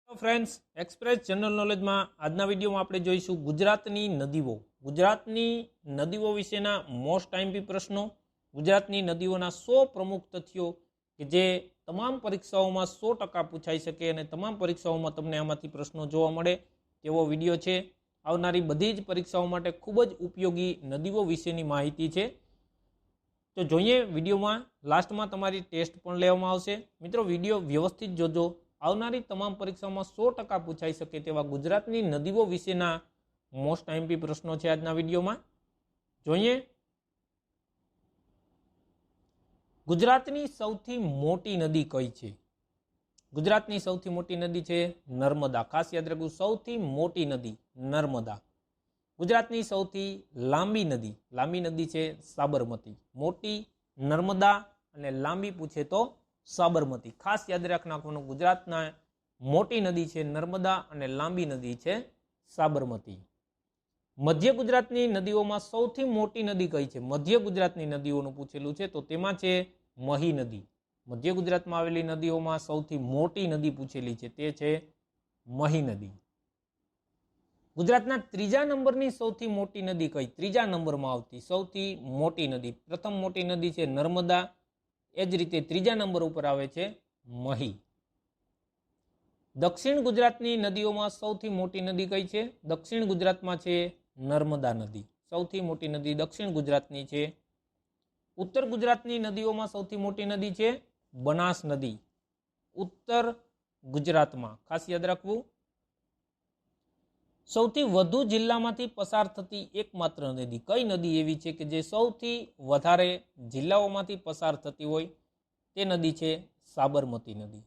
તો friends, express general નોલેજમાં આજના વિડીયોમાં આપણે જોઈશું ગુજરાતની નદીઓ. ગુજરાતની નદીઓ વિશેના મોસ્ટ આઈએમપી પ્રશ્નો, ગુજરાતની નદીઓના 100 પ્રમુખ તથ્યો કે જે તમામ પરીક્ષાઓમાં 100% પૂછાઈ શકે અને તમામ પરીક્ષાઓમાં તમને આમાંથી પ્રશ્નો જોવા મળે તેવો વિડીયો છે. આવનારી બધી જ પરીક્ષાઓ માટે ખૂબ જ ઉપયોગી નદીઓ વિશેની માહિતી છે. તો જોઈએ વિડીયોમાં. લાસ્ટમાં તમારી ટેસ્ટ પણ લેવામાં આવશે. મિત્રો, વિડીયો વ્યવસ્થિત જોજો. આવનારી તમામ પરીક્ષાઓમાં 100% પૂછાઈ શકે તેવા ગુજરાતની નદીઓ વિશેના મોસ્ટ આઈએમપી પ્રશ્નો છે આજના વિડીયોમાં. જોઈએ. ગુજરાતની સૌથી મોટી નદી કઈ છે? ગુજરાતની સૌથી મોટી નદી છે નર્મદા. ખાસ યાદ રાખવું, સૌથી મોટી નદી નર્મદા. ગુજરાતની સૌથી લાંબી નદી છે સાબરમતી. મોટી નર્મદા અને લાંબી પૂછે તો સાબરમતી. ખાસ યાદ રાખવાનું, ગુજરાતના મોટી નદી છે નર્મદા અને લાંબી નદી છે સાબરમતી. મધ્ય ગુજરાતની નદીઓમાં સૌથી મોટી નદી કઈ છે? મધ્ય ગુજરાતની નદીઓનું પૂછેલું છે, તો તેમાં છે મહી નદી. મધ્ય ગુજરાતમાં આવેલી નદીઓમાં સૌથી મોટી નદી પૂછેલી છે, તે છે મહી નદી. ગુજરાતના ત્રીજા નંબરની સૌથી મોટી નદી કઈ? ત્રીજા નંબરમાં આવતી સૌથી મોટી નદી, પ્રથમ મોટી નદી છે નર્મદા. એ જ રીતે ત્રીજા નંબર ઉપર આવે છે મહી. દક્ષિણ ગુજરાતની નદીઓમાં સૌથી મોટી નદી કઈ છે? દક્ષિણ ગુજરાતમાં છે નર્મદા નદી. સૌથી મોટી નદી દક્ષિણ ગુજરાતની છે. ઉત્તર ગુજરાતની નદીઓમાં સૌથી મોટી નદી છે બનાસ નદી. ઉત્તર ગુજરાતમાં ખાસ યાદ રાખવું. સૌથી વધુ જિલ્લામાંથી પસાર થતી એકમાત્ર નદી કઈ નદી એવી છે કે જે સૌથી વધારે જિલ્લાઓમાંથી પસાર થતી હોય? તે નદી છે સાબરમતી નદી.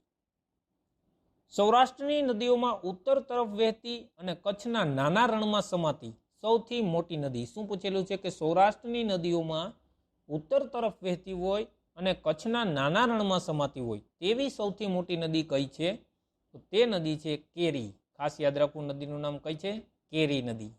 સૌરાષ્ટ્રની નદીઓમાં ઉત્તર તરફ વહેતી અને કચ્છના નાના રણમાં સમાતી સૌથી મોટી નદી. શું પૂછેલું છે કે સૌરાષ્ટ્રની નદીઓમાં ઉત્તર તરફ વહેતી હોય અને કચ્છના નાના રણમાં સમાતી હોય તેવી સૌથી મોટી નદી કઈ છે? તો તે નદી છે કેરી. ખાસ યાદ રાખવું, નદીનું નામ કઈ છે? કેરી નદી.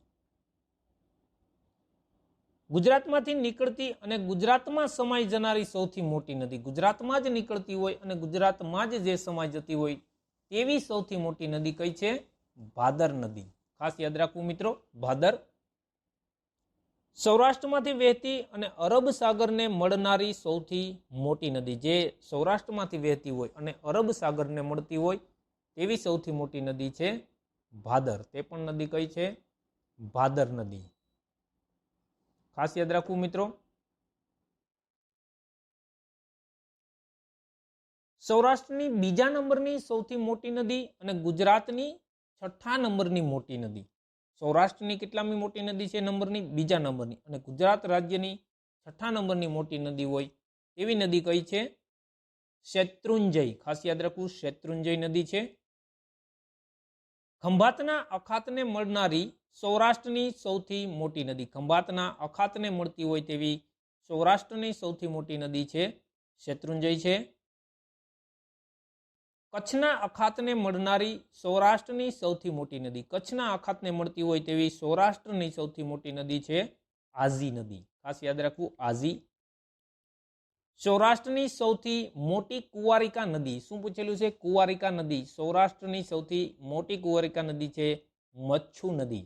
ગુજરાતમાંથી નીકળતી અને ગુજરાતમાં સમાઈ જનારી સૌથી મોટી નદી. ગુજરાતમાં જ નીકળતી હોય અને ગુજરાતમાં જ જે સમાઈ જતી હોય તેવી સૌથી મોટી નદી કઈ છે? ભાદર નદી. ખાસ યાદ રાખવું મિત્રો, ભાદર. સૌરાષ્ટ્રમાંથી વહેતી અને અરબ સાગરને મળનારી સૌથી મોટી નદી, જે સૌરાષ્ટ્રમાંથી વહેતી હોય અને અરબ સાગરને મળતી હોય તેવી સૌથી મોટી નદી છે ભાદર. તે પણ નદી કઈ છે? ભાદર નદી. ખાસ યાદ રાખવું મિત્રો. સૌરાષ્ટ્રની બીજા નંબરની સૌથી મોટી નદી અને ગુજરાતની 6થા નંબરની મોટી નદી. સૌરાષ્ટ્રની કેટલામી મોટી નદી છે? નંબરની બીજા નંબરની. અને ગુજરાત રાજ્યની 6થા નંબરની મોટી નદી હોય તેવી નદી કઈ છે? શેત્રુંજય. ખાસ યાદ રાખવું, શેત્રુંજય નદી છે. ખંભાતના અખાતને મળનારી સૌરાષ્ટ્રની સૌથી મોટી નદી. ખંભાતના અખાતને મળતી હોય તેવી સૌરાષ્ટ્રની સૌથી મોટી નદી છે શેત્રુંજય છે. કચ્છના અખાતને મળનારી સૌરાષ્ટ્રની સૌથી મોટી નદી. કચ્છના અખાતને મળતી હોય તેવી સૌરાષ્ટ્રની સૌથી મોટી નદી છે આઝી નદી. ખાસ યાદ રાખવું, આઝી. સૌરાષ્ટ્રની સૌથી મોટી કુંવારિકા નદી. શું પૂછેલું છે? કુંવારિકા નદી. સૌરાષ્ટ્રની સૌથી મોટી કુંવારિકા નદી છે મચ્છુ નદી.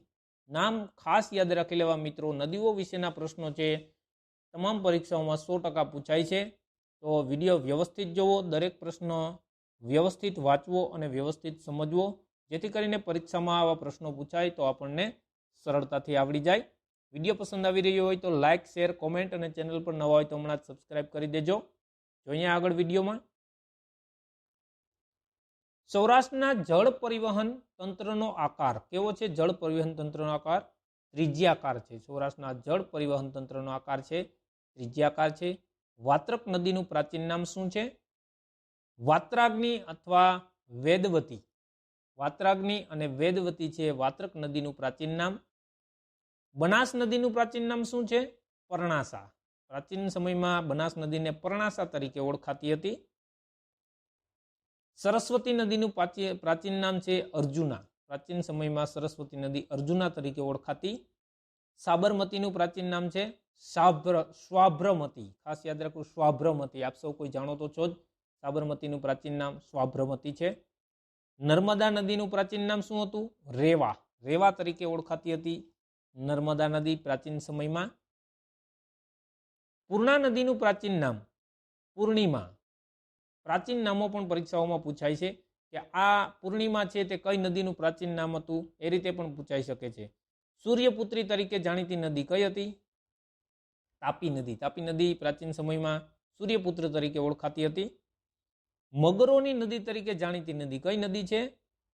નામ ખાસ યાદ રાખી લેવા મિત્રો. નદીઓ વિશેના પ્રશ્નો છે તમામ પરીક્ષાઓમાં 100% પૂછાય છે. તો વિડીયો વ્યવસ્થિત જોવો, દરેક પ્રશ્ન વ્યવસ્થિત વાંચવો અને વ્યવસ્થિત સમજવો, જેથી કરીને પરીક્ષામાં આવા પ્રશ્નો પૂછાય તો આપણને સરળતાથી આવડી જાય. વિડીયો પસંદ આવી રહ્યો હોય તો લાઇક, શેર, કોમેન્ટ અને ચેનલ પર નવા હોય તો હમણાં જ સબસ્ક્રાઇબ કરી દેજો. જોઈએ આગળ વિડીયોમાં. સૌરાષ્ટ્રના જળ પરિવહન તંત્રનો આકાર કેવો છે? જળ પરિવહન તંત્રનો આકાર ત્રિજ્યાકાર છે. સૌરાષ્ટ્રના જળ પરિવહન તંત્રનો આકાર છે ત્રિજ્યાકાર છે. વાત્રક નદીનું પ્રાચીન નામ શું છે? વાત્રાગ્નિ અથવા વેદવતી. વાત્રાગ્નિ અને વેદવતી છે વાત્રક નદીનું પ્રાચીન નામ. બનાસ નદીનું પ્રાચીન નામ શું છે? પરણાસા. પ્રાચીન સમયમાં બનાસ નદીને પરણાસા તરીકે ઓળખાતી હતી. સરસ્વતી નદીનું પ્રાચીન નામ છે અર્જુના. પ્રાચીન સમયમાં સરસ્વતી નદી અર્જુના તરીકે ઓળખાતી. સાબરમતીનું પ્રાચીન નામ છે સ્વાભ્રમતી. ખાસ યાદ રાખવું, સ્વાભ્રમતી. આપ સૌ કોઈ જાણો તો છો જ. સાબરમતીનું પ્રાચીન નામ સ્વાભ્રમતી છે. નર્મદા નદીનું પ્રાચીન નામ શું હતું? રેવા. રેવા તરીકે ઓળખાતી હતી નર્મદા નદી પ્રાચીન સમયમાં. પૂર્ણા નદીનું પ્રાચીન નામ પૂર્ણિમા. પ્રાચીન નામો પણ પરીક્ષાઓમાં પૂછાય છે કે આ પૂર્ણિમા છે તે કઈ નદીનું પ્રાચીન નામ હતું, એ રીતે પણ પૂછાઈ શકે છે. સૂર્યપુત્રી તરીકે જાણીતી નદી કઈ હતી? તાપી નદી. તાપી નદી પ્રાચીન સમયમાં સૂર્યપુત્ર તરીકે ઓળખાતી હતી. મગરોની નદી તરીકે જાણીતી નદી કઈ નદી છે?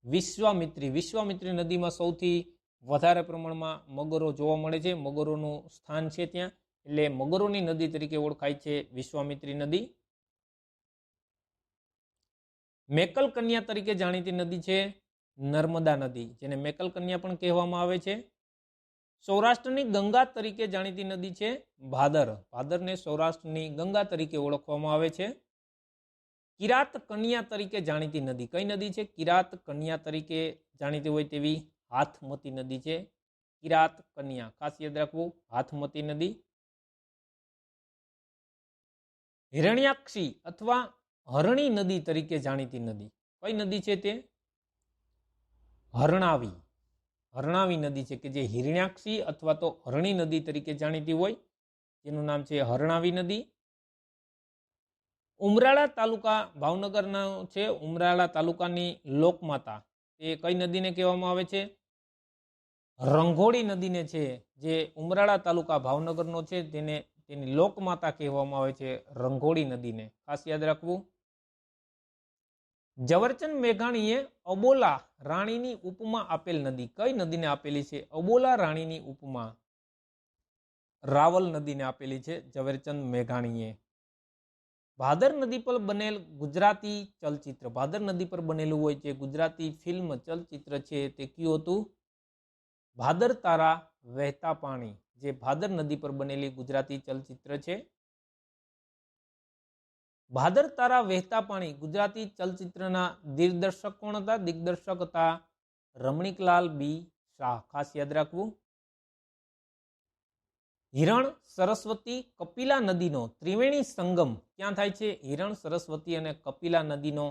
વિશ્વામિત્રી. વિશ્વામિત્રી નદીમાં સૌથી વધારે પ્રમાણમાં મગરો જોવા મળે છે. મગરોનું સ્થાન છે ત્યાં, એટલે મગરોની નદી તરીકે ઓળખાય છે વિશ્વામિત્રી નદી. મેકલ કન્યા તરીકે જાણીતી નદી છે નર્મદા નદી, જેને મેકલ કન્યા પણ કહેવામાં આવે છે. સૌરાષ્ટ્રની ગંગા તરીકે જાણીતી નદી છે ભાદર. ભાદરને સૌરાષ્ટ્રની ગંગા તરીકે ઓળખવામાં આવે છે. કિરાત કન્યા તરીકે જાણીતી નદી કઈ નદી છે? કિરાત કન્યા તરીકે જાણીતી હોય તેવી હાથમતી નદી છે. કિરાત કન્યા, ખાસ યાદ રાખવું, હાથમતી નદી. હિરણ્યાક્ષી અથવા હરણી નદી તરીકે જાણીતી નદી કઈ નદી છે તે? હરણાવી. હરણાવી નદી છે કે જે હિરણ્યાક્ષી અથવા તો હરણી નદી તરીકે જાણીતી હોય, જેનું નામ છે હરણાવી નદી. ઉમરાળા તાલુકા ભાવનગરના છે. ઉમરાળા તાલુકાની લોકમાતા એ કઈ નદીને કહેવામાં આવે છે? રંઘોળી નદીને છે, જે ઉમરાળા તાલુકા ભાવનગરનો છે તેની લોકમાતા કહેવામાં આવે છે રંઘોળી નદીને. ખાસ યાદ રાખવું. ઝવેરચંદ મેઘાણીએ અબોલા રાણીની ઉપમા આપેલ નદી કઈ નદીને આપેલી છે? અબોલા રાણીની ઉપમા રાવલ નદીને આપેલી છે ઝવેરચંદ મેઘાણીએ. ભાદર નદી પર બનેલ ગુજરાતી ચલચિત્ર, ભાદર નદી પર બનેલું હોય છે ગુજરાતી ફિલ્મ ચલચિત્ર છે તે કયું હતું? ભાદર તારા વહેતા પાણી, જે ભાદર નદી પર બનેલી ગુજરાતી ચલચિત્ર છે. ભાદર તારા વહેતા પાણી ગુજરાતી ચલચિત્રના દિગ્દર્શક કોણ હતા? દિગ્દર્શક હતા રમણીકલાલ બી શાહ. ખાસ યાદ રાખવું. હિરણ સરસ્વતી કપિલા નદીનો ત્રિવેણી સંગમ ક્યાં થાય છે? હિરણ સરસ્વતી અને કપિલા નદીનો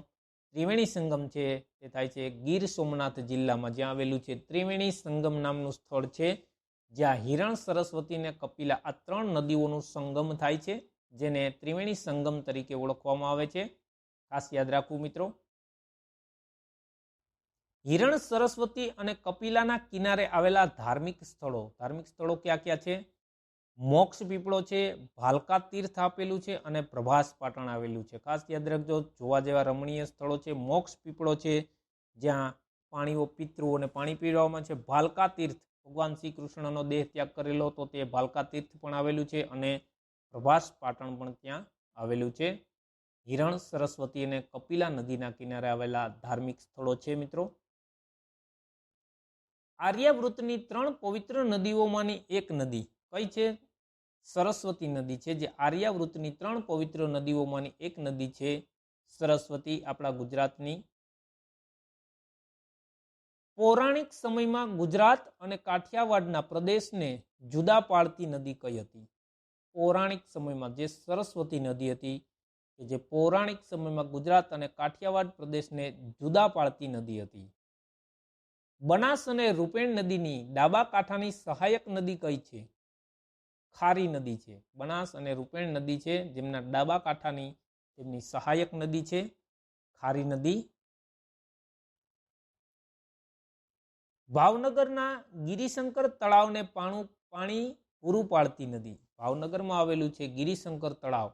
ત્રિવેણી સંગમ છે તે થાય છે ગીર સોમનાથ જિલ્લામાં, જ્યાં આવેલું છે ત્રિવેણી સંગમ નામનું સ્થળ છે, જ્યાં હિરણ સરસ્વતી અને કપિલા આ ત્રણ નદીઓનું સંગમ થાય છે, જેને ત્રિવેણી સંગમ તરીકે ઓળખવામાં આવે છે. ખાસ યાદ રાખવું મિત્રો. હિરણ સરસ્વતી અને કપિલાના કિનારે આવેલા ધાર્મિક સ્થળો ક્યાં ક્યાં છે? મોક્ષ પીપળો છે, ભાલકા તીર્થ આપેલું છે અને પ્રભાસ પાટણ આવેલું છે. ખાસ યાદ રાખજો, જોવા જેવા રમણીય સ્થળો છે. મોક્ષ પીપળો છે, જ્યાં પાણીઓ પિતૃઓને પાણી પીવડાવવામાં છે. ભાલકા તીર્થ, ભગવાન શ્રી કૃષ્ણનો દેહ ત્યાગ કરેલો તો તે ભાલકા તીર્થ પણ આવેલું છે, અને પ્રભાસ પાટણ પણ ત્યાં આવેલું છે. હિરણ સરસ્વતી અને કપિલા નદીના કિનારે આવેલા ધાર્મિક સ્થળો છે મિત્રો. આર્યાવૃતની 3 પવિત્ર નદીઓમાંની એક નદી કઈ છે? સરસ્વતી નદી છે, જે આર્યાવૃતની 3 પવિત્ર નદીઓમાંની એક નદી છે સરસ્વતી, આપણા ગુજરાતની. પૌરાણિક સમયમાં ગુજરાત અને કાઠિયાવાડના પ્રદેશને જુદા પાડતી નદી કઈ હતી? પૌરાણિક સમયમાં જે સરસ્વતી નદી હતી, કે જે પૌરાણિક સમયમાં ગુજરાત અને કાઠિયાવાડ પ્રદેશને જુદા પાડતી નદી હતી. બનાસ અને રૂપેણ નદીની ડાબા કાંઠાની સહાયક નદી કઈ છે? ખારી નદી છે. બનાસ અને રૂપેણ નદી છે, જેમના ડાબા કાંઠાની તેમની સહાયક નદી છે ખારી નદી. ભાવનગરના ગિરિશંકર તળાવને પાણી પૂરું પાડતી નદી, ભાવનગરમાં આવેલું છે ગિરિશંકર તળાવ,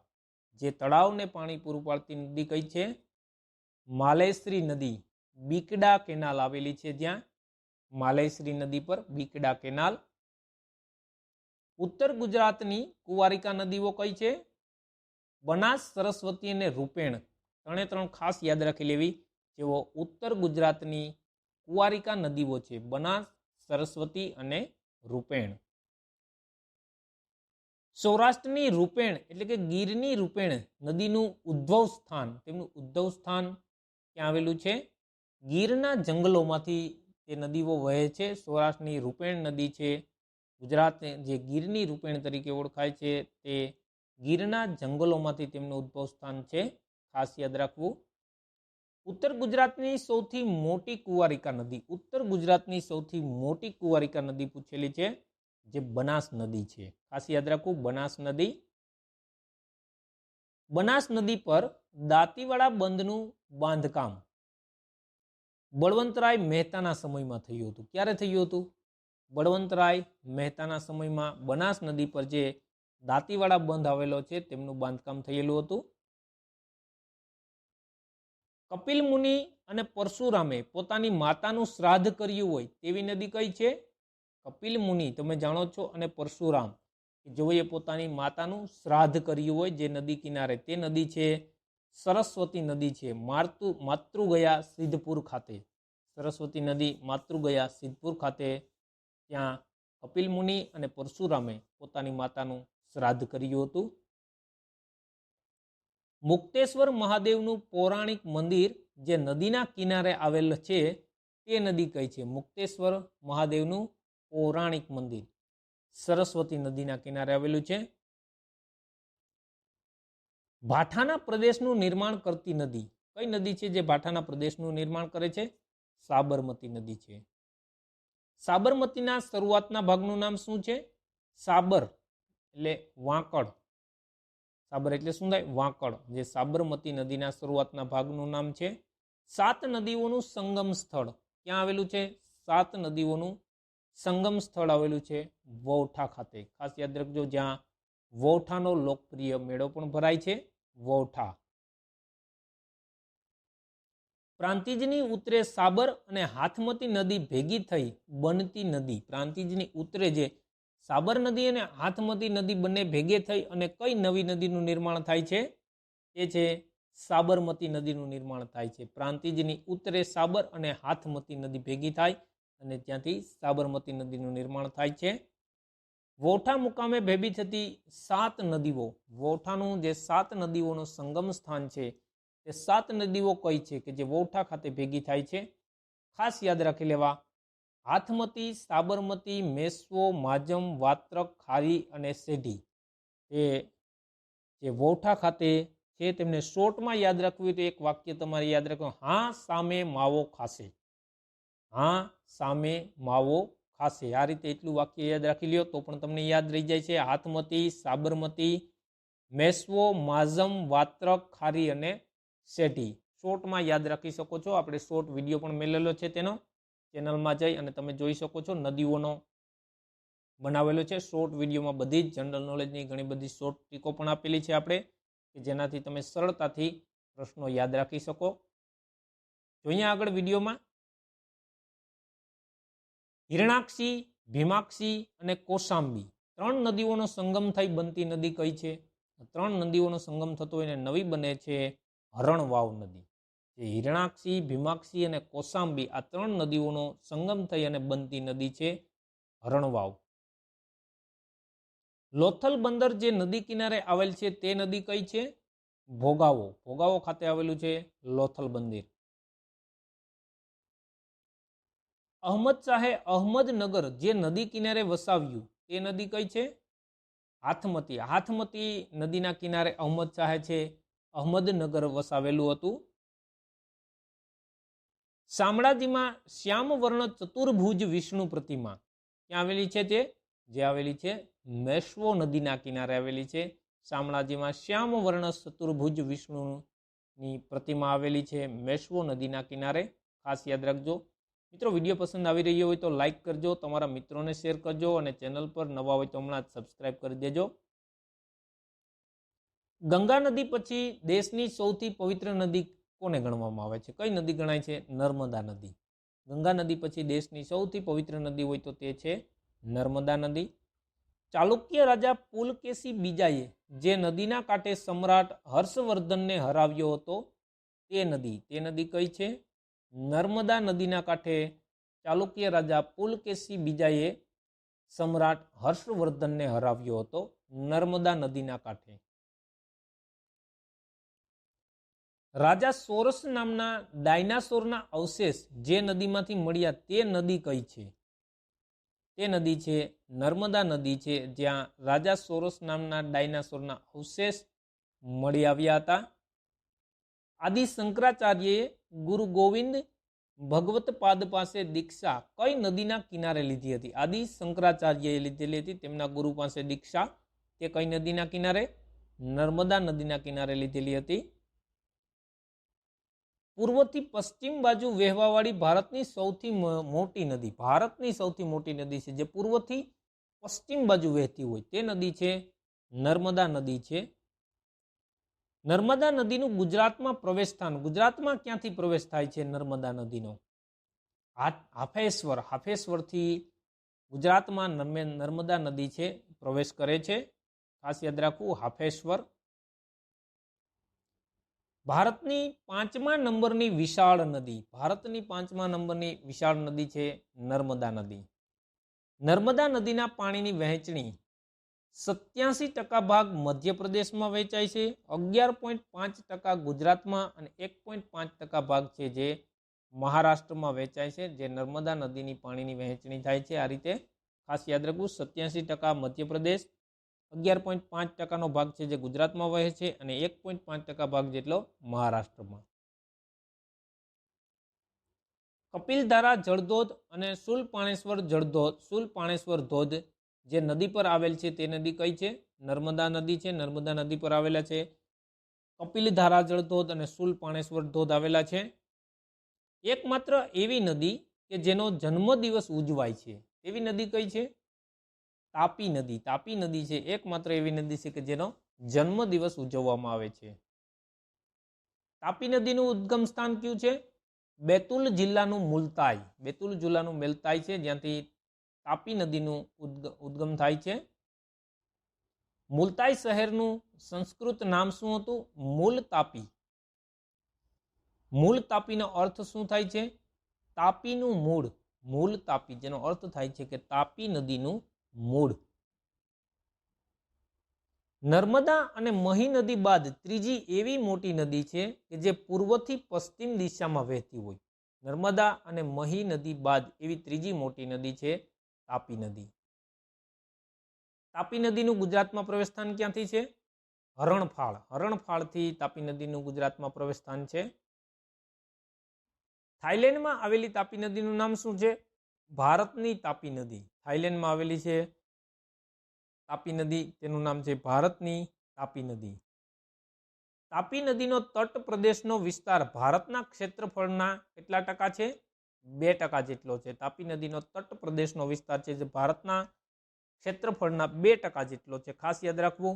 જે તળાવને પાણી પૂરું પાડતી નદી કઈ છે? માલેશ્રી નદી. બીકડા કેનાલ આવેલી છે, જ્યાં માલેશ્રી નદી પર બીકડા કેનાલ. ઉત્તર ગુજરાતની કુંવારિકા નદીઓ કઈ છે? બનાસ, સરસ્વતી અને રૂપેણ. 3 ખાસ યાદ રાખી લેવી, જેઓ ઉત્તર ગુજરાતની કુંવારિકા નદીઓ છે, બનાસ, સરસ્વતી અને રૂપેણ. સૌરાષ્ટ્રની રૂપેણ એટલે કે ગીરની રૂપેણ નદીનું ઉદ્ભવ સ્થાન, તેમનું ઉદ્ભવ સ્થાન ક્યાં આવેલું છે? ગીરના જંગલોમાંથી તે નદીઓ વહે છે. સૌરાષ્ટ્રની રૂપેણ નદી છે, ગુજરાત જે ગીરની રૂપેણ તરીકે ઓળખાય છે, તે ગીરના જંગલોમાંથી તેમનું ઉદ્ભવ સ્થાન છે. ખાસ યાદ રાખવું. उत्तर गुजरातनी सौथी मोटी कुंवारिका नदी, उत्तर गुजरातनी सौथी मोटी कुंवारिका नदी पूछेली छे जे बनास नदी छे। खास याद राखो बनास नदी। बनास नदी पर दांतीवाड़ा बंधनु बांधकाम बळवंतराय મહેતાના સમયમાં થયું હતું। ક્યારે થયું હતું? બળવંતરાય મહેતાના સમયમાં બનાસ નદી પર જે દાંતીવાડા બંધ આવેલો છે તેમનું બાંધકામ થયેલું હતું। કપિલ મુનિ અને પરશુરામે પોતાની માતાનું શ્રાદ્ધ કર્યું હોય તેવી નદી કઈ છે? કપિલ મુનિ તમે જાણો છો અને પરશુરામ જેઓએ પોતાની માતાનું શ્રાદ્ધ કર્યું હોય જે નદી કિનારે તે નદી છે સરસ્વતી નદી છે માતૃગયા સિદ્ધપુર ખાતે। સરસ્વતી નદી માતૃગયા સિદ્ધપુર ખાતે ત્યાં કપિલ મુનિ અને પરશુરામે પોતાની માતાનું શ્રાદ્ધ કર્યું હતું। મુક્તેશ્વર મહાદેવનું પૌરાણિક મંદિર જે નદીના કિનારે આવેલ છે તે નદી કઈ છે? મુક્તેશ્વર મહાદેવનું પૌરાણિક મંદિર સરસ્વતી નદીના કિનારે આવેલું છે। ભાઠાના પ્રદેશનું નિર્માણ કરતી નદી કઈ નદી છે જે ભાઠાના પ્રદેશનું નિર્માણ કરે છે? સાબરમતી નદી છે। સાબરમતીના શરૂઆતના ભાગનું નામ શું છે? સાબર એટલે વાંકડ, સાબર એટલે શું થાય? વાંકડ। જે સાબરમતી નદીના શરૂઆતના ભાગનું નામ છે। 7 નદીઓનું સંગમ સ્થળ ક્યાં આવેલું છે? 7 નદીઓનું સંગમ સ્થળ આવેલું છે વૌઠા ખાતે। ખાસ યાદ રાખજો જ્યાં વૌઠાનો લોકપ્રિય મેળો પણ ભરાય છે વૌઠા। પ્રાંતિજની ઉત્તરે સાબર અને હાથમતી નદી ભેગી થઈ બનતી નદી, પ્રાંતિજની ઉત્તરે જે સાબર નદી અને હાથમતી નદી બંને ભેગે થઈ અને કઈ નવી નદીનું નિર્માણ થાય છે? એ છે સાબરમતી નદીનું નિર્માણ થાય છે। પ્રાંતિજની ઉત્તરે સાબર અને હાથમતી નદી ભેગી થાય અને ત્યાંથી સાબરમતી નદીનું નિર્માણ થાય છે। વૌઠા મુકામે ભેગી થતી 7 નદીઓ, વૌઠાનું જે 7 નદીઓનું સંગમ સ્થાન છે તે 7 નદીઓ કઈ છે કે જે વૌઠા ખાતે ભેગી થાય છે? ખાસ યાદ રાખી લેવા હાથમતી, સાબરમતી, મેશ્વો, માજમ, વાત્રક, ખારી અને સેઢી એ જે વૌઠા ખાતે છે તેમને શોર્ટમાં યાદ રાખવું હોય તો એક વાક્ય તમારે યાદ રાખવું, હા સામે માવો ખાશે, હા સામે માવો ખાશે। આ રીતે એટલું વાક્ય યાદ રાખી લ્યો તો પણ તમને યાદ રહી જાય છે। હાથમતી, સાબરમતી, મેશ્વો, માજમ, વાત્રક, ખારી અને સેઢી શોર્ટમાં યાદ રાખી શકો છો। આપણે શોર્ટ વિડીયો પણ મેળવેલો છે તેનો ચેનલમાં જઈ અને તમે જોઈ શકો છો, નદીઓનો બનાવેલો છે શોર્ટ વિડીયોમાં। બધી જ જનરલ નોલેજની ઘણી બધી શોર્ટ ટ્રીકો પણ આપેલી છે આપણે કે જેનાથી તમે સરળતાથી પ્રશ્નો યાદ રાખી શકો। જોઈએ આગળ વિડીયોમાં હિરણાક્ષી, ભીમાક્ષી અને કોશાંબી 3 નદીઓનો સંગમ થઈ બનતી નદી કઈ છે? 3 નદીઓનો સંગમ થતો હોય ને નવી બને છે હરણવાવ નદી। જે હિરણાક્ષી, ભીમાક્ષી અને કોશાંબી આ 3 નદીઓનો સંગમ થઈ અને બનતી નદી છે હરણવાવ। લોથલ બંદર જે નદી કિનારે આવેલ છે તે નદી કઈ છે? ભોગાવો, ભોગાવો ખાતે આવેલું છે લોથલ બંદર। અહમદ શાહે અહમદનગર જે નદી કિનારે વસાવ્યું તે નદી કઈ છે? હાથમતી, હાથમતી નદીના કિનારે અહમદ શાહે છે અહમદનગર વસાવેલું હતું। શામળાજીમાં શ્યામવર્ણ ચતુર્ભુજ વિષ્ણુ પ્રતિમા ક્યાં આવેલી છે? તે જે આવેલી છે મેશ્વો નદીના કિનારે આવેલી છે। શામળાજીમાં શ્યામવર્ણ ચતુર્ભુજ વિષ્ણુની પ્રતિમા આવેલી છે મેશ્વો નદીના કિનારે। ખાસ યાદ રાખજો મિત્રો। વિડીયો પસંદ આવી રહ્યો હોય તો લાઈક કરજો, તમારા મિત્રોને શેર કરજો અને ચેનલ પર નવા હોય તો હમણાં જ સબસ્ક્રાઇબ કરી દેજો। ગંગા નદી પછી દેશની સૌથી પવિત્ર નદી કોને ગણવામાં આવે છે? કઈ નદી ગણાય છે? નર્મદા નદી। ગંગા નદી પછી દેશની સૌથી પવિત્ર નદી હોય તો તે છે નર્મદા નદી। ચાલુક્ય રાજા પુલકેશી બીજાએ જે નદીના કાંઠે સમ્રાટ હર્ષવર્ધનને હરાવ્યો હતો તે નદી કઈ છે? નર્મદા નદીના કાંઠે ચાલુક્ય રાજા પુલકેશી બીજાએ સમ્રાટ હર્ષવર્ધનને હરાવ્યો હતો નર્મદા નદીના કાંઠે। રાજા સોરસ નામના ડાયનાસોરના અવશેષ જે નદીમાંથી મળ્યા તે નદી કઈ છે? તે નદી છે નર્મદા નદી છે જ્યાં રાજા સોરસ નામના ડાયનાસોરના અવશેષ મળી આવ્યા હતા। આદિ શંકરાચાર્યએ ગુરુ ગોવિંદ ભગવત પાદ પાસે દીક્ષા કઈ નદીના કિનારે લીધી હતી? આદિ શંકરાચાર્યએ લીધેલી હતી તેમના ગુરુ પાસે દીક્ષા તે કઈ નદીના કિનારે? નર્મદા નદીના કિનારે લીધેલી હતી. પૂર્વથી પશ્ચિમ બાજુ વહેવાવાળી ભારતની સૌથી મોટી નદી, ભારતની સૌથી મોટી નદી છે જે પૂર્વથી પશ્ચિમ બાજુ વહેતી હોય તે નદી છે નર્મદા નદી છે. નર્મદા નદીનું ગુજરાતમાં પ્રવેશ સ્થાન, ગુજરાતમાં ક્યાંથી પ્રવેશ થાય છે નર્મદા નદીનો? હાફેશ્વર, હાફેશ્વરથી ગુજરાતમાં નર્મદા નદી છે પ્રવેશ કરે છે. ખાસ યાદ રાખવું, હાફેશ્વર. ભારતની 5મા નંબરની વિશાળ નદી, ભારતની 5મા નંબરની વિશાળ નદી છે નર્મદા નદી. નર્મદા નદીના પાણીની વહેંચણી 87% ભાગ મધ્યપ્રદેશમાં વહેંચાય છે, 11.5% ગુજરાતમાં અને 1.5% ભાગ છે જે મહારાષ્ટ્રમાં વહેંચાય છે. જે નર્મદા નદીની પાણીની વહેંચણી થાય છે આ રીતે ખાસ યાદ રાખવું. 87% મધ્યપ્રદેશ, 11.5% ભાગ છે જે ગુજરાતમાં વહે છે અને 1.5% ભાગ જેટલો મહારાષ્ટ્રમાં. કપિલધારા જળધોધ અને શુલપાણેશ્વર જળધોધ, શુલપાણેશ્વર ધોધ જે નદી પર આવેલ છે તે નદી કઈ છે? નર્મદા નદી છે. નર્મદા નદી પર આવેલા છે કપિલધારા જળધોધ અને શુલપાણેશ્વર ધોધ આવેલા છે. એકમાત્ર એવી નદી કે જેનો જન્મદિવસ ઉજવાય છે એવી નદી કઈ છે? તાપી નદી. તાપી નદી છે એકમાત્ર એવી નદી છે કે જેનો જન્મદિવસ ઉજવવામાં આવે છે. તાપી નદીનું ઉદ્ગમ સ્થાન કયું છે? બેતુલ જિલ્લાનું મુલતાઈ. બેતુલ જિલ્લાનું મુલતાઈ છે જ્યાંથી તાપી નદીનું ઉદ્ગમ થાય છે. મુલતાઈ શહેરનું સંસ્કૃત નામ શું હતું? મૂલ તાપી. મૂળ તાપીનો અર્થ શું થાય છે? તાપીનું મૂળ. મૂળ તાપી જેનો અર્થ થાય છે કે તાપી નદીનું મૂળ. નર્મદા અને મહી નદી બાદ ત્રીજી એવી મોટી નદી છે કે જે પૂર્વથી પશ્ચિમ દિશામાં વહેતી હોય. નર્મદા અને મહી નદી બાદ એવી ત્રીજી મોટી નદી છે તાપી નદી. તાપી નદીનું ગુજરાતમાં પ્રવેશ સ્થાન ક્યાંથી છે? હરણફાળ. હરણફાળથી તાપી નદીનું ગુજરાતમાં પ્રવેશ સ્થાન છે. થાઈલેન્ડમાં આવેલી તાપી નદીનું નામ શું છે? ભારતની તાપી નદી. થાઈલેન્ડમાં આવેલી છે તાપી નદી, તેનું નામ છે ભારતની તાપી નદી. તાપી નદીનો તટ પ્રદેશનો વિસ્તાર ભારતના ક્ષેત્રફળના કેટલા ટકા છે? 2% જેટલો છે. તાપી નદીનો તટ પ્રદેશનો વિસ્તાર છે જે ભારતના ક્ષેત્રફળના 2% જેટલો છે. ખાસ યાદ રાખવું.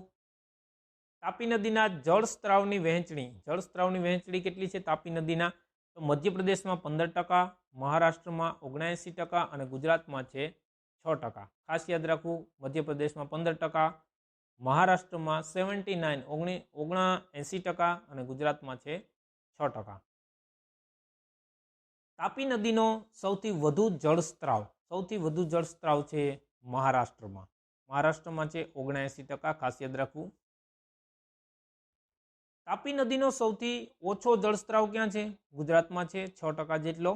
તાપી નદીના જળસ્ત્રાવની વહેંચણી, જળસ્ત્રાવની વહેંચણી કેટલી છે તાપી નદીના? તો મધ્યપ્રદેશમાં 15%, મહારાષ્ટ્રમાં 79% અને ગુજરાતમાં છે 6%. ખાસ યાદ રાખવું, મધ્યપ્રદેશમાં 15%, મહારાષ્ટ્રમાં 79% અને ગુજરાતમાં છે 6%. તાપી નદીનો સૌથી વધુ જળસ્ત્રાવ છે મહારાષ્ટ્રમાં. મહારાષ્ટ્રમાં છે 79%. ખાસ યાદ રાખવું. તાપી નદીનો સૌથી ઓછો જળસ્ત્રાવ ક્યાં છે? ગુજરાતમાં છે 6% જેટલો.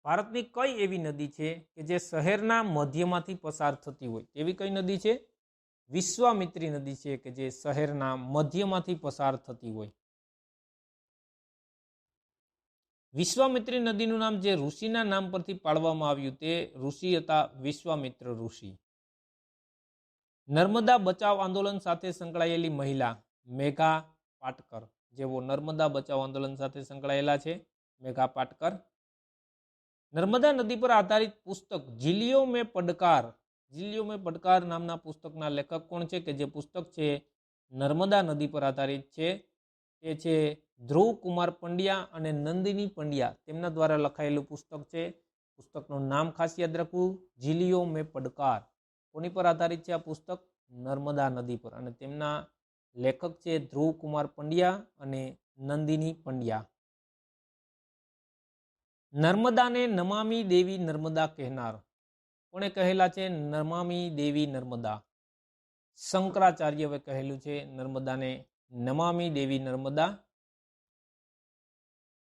ભારતની કઈ એવી નદી છે કે જે શહેરના મધ્યમાંથી પસાર થતી હોય? એવી કઈ નદી છે? વિશ્વામિત્રી નદી છે કે જે શહેરના મધ્યમાંથી પસાર થતી હોય. વિશ્વામિત્રી નદીનું નામ જે ઋષિના નામ પરથી પાડવામાં આવ્યું તે ઋષિ હતા વિશ્વામિત્ર ઋષિ. નર્મદા બચાવ આંદોલન સાથે સંકળાયેલી મહિલા મેઘા પાટકર. જેઓ નર્મદા બચાવ આંદોલન સાથે સંકળાયેલા છે મેઘા પાટકર. નર્મદા નદી પર આધારિત પુસ્તક જીલિયો મેં પડકાર, જીલિયો મેં પડકાર નામના પુસ્તકના લેખક કોણ છે? કે જે પુસ્તક છે નર્મદા નદી પર આધારિત છે એ છે ધ્રુવ કુમાર પંડ્યા અને નંદિની પંડ્યા. તેમના દ્વારા લખાયેલું પુસ્તક છે. પુસ્તકનું નામ ખાસ યાદ રાખવું, જીલિયો મેં પડકાર. કોની પર આધારિત છે આ પુસ્તક? નર્મદા નદી પર. અને તેમના લેખક છે ધ્રુવ કુમાર પંડ્યા અને નંદિની પંડ્યા. નર્મદાને નમામી દેવી નર્મદા કહેનાર કોણે કહેલા છે? નમામી દેવી નર્મદા. શંકરાચાર્યએ કહેલું છે નર્મદાને નમામી દેવી નર્મદા.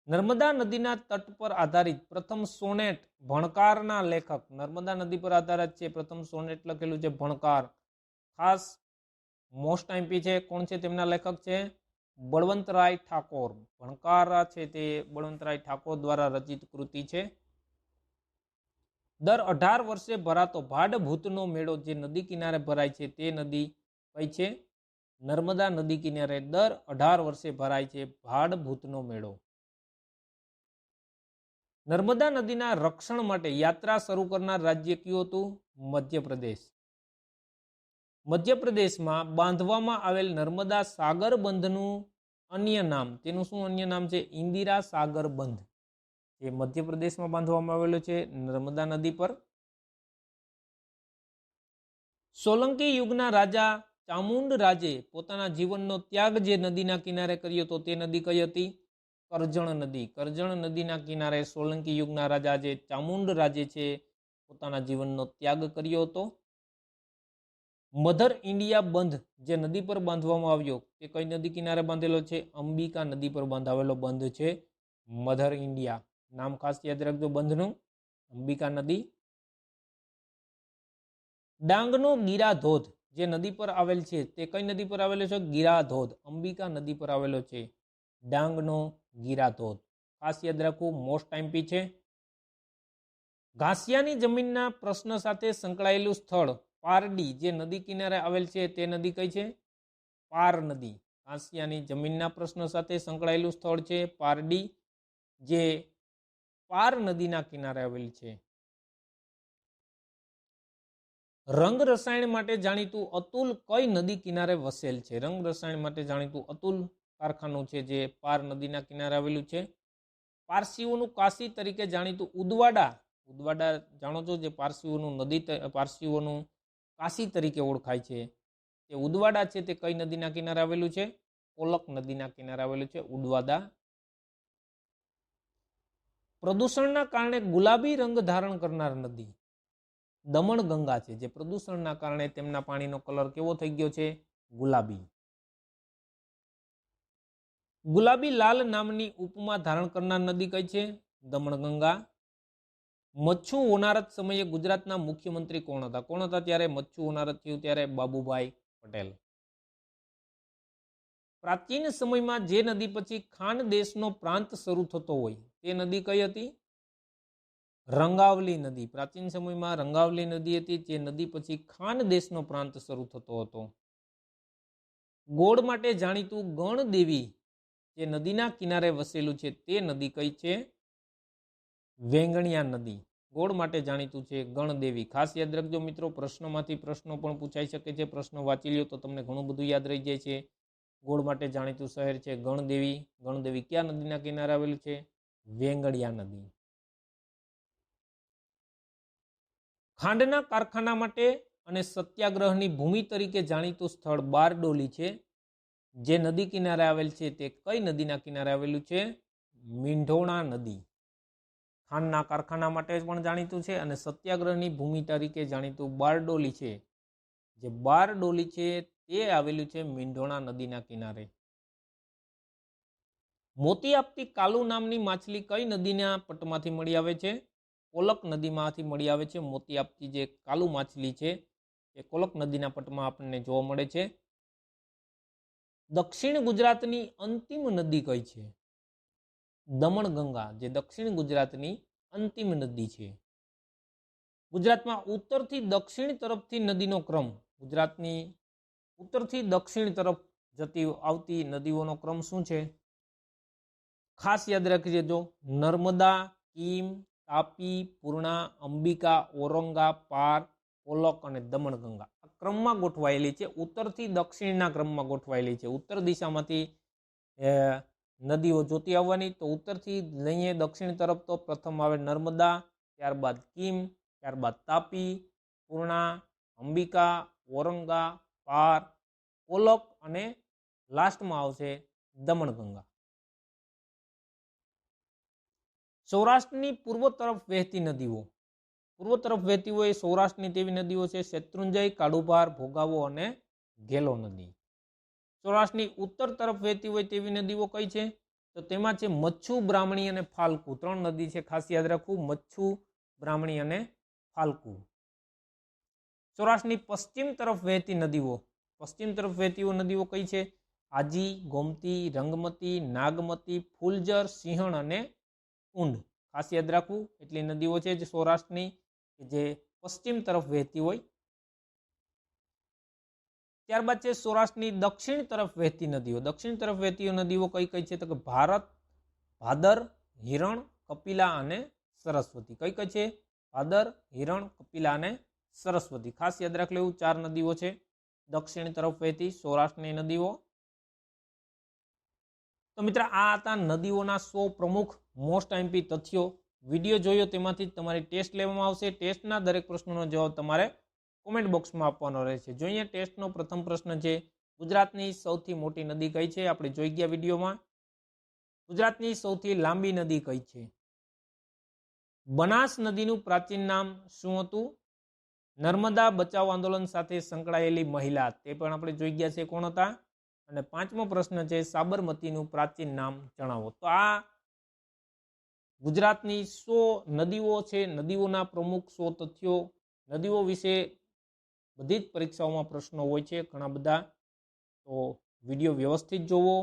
નર્મદા નદીના તટ પર આધારિત પ્રથમ સોનેટ ભણકારના લેખક, નર્મદા નદી પર આધારિત છે પ્રથમ સોનેટ લખેલું છે ભણકાર. ખાસ મોસ્ટ આઈમ્પી છે. કોણ છે તેમના લેખક? છે બળવંતરાય ઠાકોર. ભણકારા છે તે બળવંતરાય ઠાકોર દ્વારા રચિત કૃતિ છે. દર 18 વર્ષે ભરાતો ભાડભૂતનો મેળો જે નદી કિનારે ભરાય છે તે નદી કઈ છે? નર્મદા નદી કિનારે દર 18 વર્ષે ભરાય છે ભાડભૂતનો મેળો. નર્મદા નદીના રક્ષણ માટે યાત્રા શરૂ કરનાર રાજ્ય કયું હતું? મધ્યપ્રદેશ. મધ્યપ્રદેશમાં બાંધવામાં આવેલ નર્મદા સાગર બંધનું અન્ય નામ, તેનું શું અન્ય નામ છે? ઇન્દિરા સાગર બંધ, જે મધ્યપ્રદેશમાં બાંધવામાં આવેલો છે નર્મદા નદી પર. સોલંકી યુગના રાજા ચામુંડ રાજે પોતાના જીવનનો ત્યાગ જે નદીના કિનારે કર્યો હતો તે નદી કઈ હતી? કરજણ નદી. કરજણ નદીના કિનારે સોલંકી યુગના રાજા જે ચામુંડ રાજે છે પોતાના જીવનનો ત્યાગ કર્યો હતો. મધર ઇન્ડિયા બંધ જે નદી પર બાંધવામાં આવ્યો તે કઈ નદી કિનારે બાંધેલો છે? અંબિકા નદી પર બાંધાવેલો બંધ છે મધર ઇન્ડિયા. નામ ખાસ યાદ રાખજો બંધનું, અંબિકા નદી. ડાંગનો ગીરા ધોધ જે નદી પર આવેલ છે તે કઈ નદી પર આવેલો છે? ગીરા ધોધ. અંબિકા નદી પર આવેલો છે ડાંગનો ગીરા ધોધ. ખાસ યાદ રાખવું, મોસ્ટ એમપી છે. ઘાસિયાની જમીનના પ્રશ્ન સાથે સંકળાયેલું સ્થળ પારડી જે નદી કિનારે આવેલ છે તે નદી કઈ છે? પાર નદી. ઘાસિયાની જમીનના પ્રશ્ન સાથે સંકળાયેલું સ્થળ છે પારડી, જે પાર નદીના કિનારે આવેલ છે. રંગ રસાયણ માટે જાણીતું અતુલ કઈ નદી કિનારે વસેલ છે? રંગ રસાયણ માટે જાણીતું અતુલ કારખાનું છે જે પાર નદીના કિનારે આવેલું છે. પારસીઓનું કાશી તરીકે જાણીતું ઉદવાડા, ઉદવાડા જાણો છો, જે પારસીઓનું કાશી તરીકે ઓળખાય છે તે ઉદવાડા છે તે કઈ નદીના કિનારે આવેલું છે? કોલક નદીના કિનારે આવેલું છે ઉદવાડા. પ્રદૂષણના કારણે ગુલાબી રંગ ધારણ કરનાર નદી દમણગંગા છે, જે પ્રદૂષણના કારણે તેમના પાણીનો કલર કેવો થઈ ગયો છે? ગુલાબી. ગુલાબી લાલ નામની ઉપમા ધારણ કરનાર નદી કઈ છે? દમણગંગા. મચ્છુ હોનારત સમયે ગુજરાતના મુખ્યમંત્રી કોણ હતા? કોણ હતા ત્યારે મચ્છુ હોનારત થયું ત્યારે? બાબુભાઈ પટેલ. પ્રાચીન સમયમાં જે નદી પછી ખાન દેશનો પ્રાંત શરૂ થતો હોય તે નદી કઈ હતી? રંગાવલી નદી. પ્રાચીન સમયમાં રંગાવલી નદી હતી, જે નદી પછી ખાન દેશનો પ્રાંત શરૂ થતો હતો. ગોળ માટે જાણીતું ગણદેવી જે નદીના કિનારે વસેલું છે તે નદી કઈ છે? વેંગણિયા નદી. ગોળ માટે જાણીતું છે ગણદેવી. ખાસ યાદ રાખજો મિત્રો, પ્રશ્નોમાંથી પ્રશ્નો પણ પૂછાઈ શકે છે. પ્રશ્નો વાંચી લ્યો તો તમને ઘણું બધું યાદ રહી જાય છે. ગોળ માટે જાણીતું શહેર છે ગણદેવી. ગણદેવી ક્યાં નદીના કિનારે આવેલું છે? વેંગણિયા નદી. ખાંડના કારખાના માટે અને સત્યાગ્રહની ભૂમિ તરીકે જાણીતું સ્થળ બારડોલી છે, જે નદી કિનારે આવેલ છે તે કઈ નદીના કિનારે આવેલું છે? મીંઢોણા નદી. ખાંડના કારખાના માટે પણ જાણીતું છે અને સત્યાગ્રહની ભૂમિ તરીકે જાણીતું બારડોલી છે, જે બારડોલી છે તે આવેલું છે મીંઢોણા નદીના કિનારે. મોતી આપતી કાલુ નામની માછલી કઈ નદીના પટમાંથી મળી આવે છે? કોલક નદીમાંથી મળી આવે છે. મોતી આપતી જે કાલુ માછલી છે એ કોલક નદીના પટમાં આપણને જોવા મળે છે. દક્ષિણ ગુજરાતની અંતિમ નદી કઈ છે? દમણગંગા, જે દક્ષિણ ગુજરાતની અંતિમ નદી છે. ગુજરાતમાં ઉત્તરથી દક્ષિણ તરફથી નદીનો ક્રમ, ગુજરાતની ઉત્તરથી દક્ષિણ તરફ જતી આવતી નદીઓનો ક્રમ શું છે? ખાસ યાદ રાખજો, નર્મદા, કીમ, તાપી, પૂર્ણા, અંબિકા, ઔરંગા, પાર, કોલક અને દમણગંગા આ ક્રમમાં ગોઠવાયેલી છે. ઉત્તરથી દક્ષિણના ક્રમમાં ગોઠવાયેલી છે. ઉત્તર દિશામાંથી નદીઓ જોતી આવવાની, તો ઉત્તરથી લઈએ દક્ષિણ તરફ તો પ્રથમ આવે નર્મદા, ત્યારબાદ કીમ, ત્યારબાદ તાપી, પૂર્ણા, અંબિકા, ઔરંગા, પાર, કોલક અને લાસ્ટમાં આવશે દમણગંગા. સૌરાષ્ટ્રની પૂર્વ તરફ વહેતી નદીઓ, પૂર્વ તરફ વહેતી હોય સૌરાષ્ટ્રની તેવી નદીઓ છે શેત્રુંજય, કાળુભાર, ભોગાવો અને ઘેલો નદી. સૌરાષ્ટ્રની ઉત્તર તરફ વહેતી હોય તેવી નદીઓ કઈ છે? તો તેમાં છે મચ્છુ, બ્રાહ્મણી અને ફાલ્ગુ. 3 નદી છે, ખાસ યાદ રાખવું, મચ્છુ, બ્રાહ્મણી અને ફાલ્ગુ. સૌરાષ્ટ્રની પશ્ચિમ તરફ વહેતી નદીઓ, પશ્ચિમ તરફ વહેતી નદીઓ કઈ છે? આજી, ગોમતી, રંગમતી, નાગમતી, ફૂલજર, સિંહણ અને ઊંડ. ખાસ યાદ રાખવું, એટલી નદીઓ છે જે સૌરાષ્ટ્રની કે જે પશ્ચિમ તરફ વહેતી હોય. ત્યારબાદ છે સૌરાષ્ટ્રની દક્ષિણ તરફ વહેતી નદીઓ. દક્ષિણ તરફ વહેતી નદીઓ કઈ કઈ છે? તો કે ભારત, ભાદર, હિરણ, કપિલા અને સરસ્વતી. કઈ કઈ છે? ભાદર, હિરણ, કપિલા અને સરસ્વતી. ખાસ યાદ રાખ લેવું, 4 નદીઓ છે દક્ષિણ તરફ વહેતી સૌરાષ્ટ્રની નદીઓ. તો મિત્ર, આ હતા નદીઓના 100 પ્રમુખ મોસ્ટ આઈએમપી તથ્યો. વિડીયો જોયો તેમાંથી તમારી ટેસ્ટ લેવામાં આવશે. ટેસ્ટના દરેક પ્રશ્નોનો જવાબ તમારે કોમેન્ટ બોક્સમાં આપવાનો રહેશે. જોઈએ ટેસ્ટનો પ્રથમ પ્રશ્ન છે, ગુજરાતની સૌથી મોટી નદી કઈ છે? આપણે જોઈ ગયા વિડીયોમાં. ગુજરાતની સૌથી લાંબી નદી કઈ છે? બનાસ નદીનું પ્રાચીન નામ શું હતું? નર્મદા બચાવ આંદોલન સાથે સંકળાયેલી મહિલા, તે પણ આપણે જોઈ ગયા છે, કોણ હતા? અને 5મો પ્રશ્ન છે, સાબરમતીનું પ્રાચીન નામ જણાવો. તો આ ગુજરાતની 100 નદીઓ છે, નદીઓના પ્રમુખ 100 તથ્યો. નદીઓ વિશે બધી જ પરીક્ષાઓમાં પ્રશ્નો હોય છે ઘણા બધા, તો વિડીયો વ્યવસ્થિત જોવો.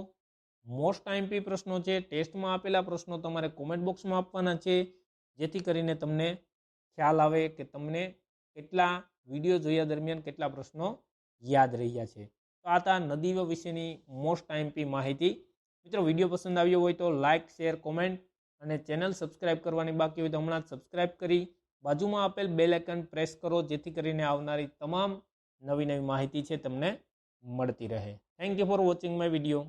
મોસ્ટ આઈએમપી પ્રશ્નો છે, ટેસ્ટમાં આપેલા પ્રશ્નો તમારે કોમેન્ટ બોક્સમાં આપવાના છે, જેથી કરીને તમને ખ્યાલ આવે કે તમને કેટલા વિડીયો જોયા દરમિયાન કેટલા પ્રશ્નો યાદ રહ્યા છે. તો આ હતા નદીઓ વિશેની મોસ્ટ આઈએમપી માહિતી. મિત્રો, વિડીયો પસંદ આવ્યો હોય તો લાઇક, શેર, કોમેન્ટ અને ચેનલ સબસ્ક્રાઇબ કરવાની બાકી હોય તો હમણાં જ સબસ્ક્રાઇબ કરી બાજુમાં આપેલ બેલ આઇકન પ્રેસ કરો, જેથી કરીને આવનારી તમામ નવી માહિતી છે તમને મળતી રહે. Thank you for watching my video.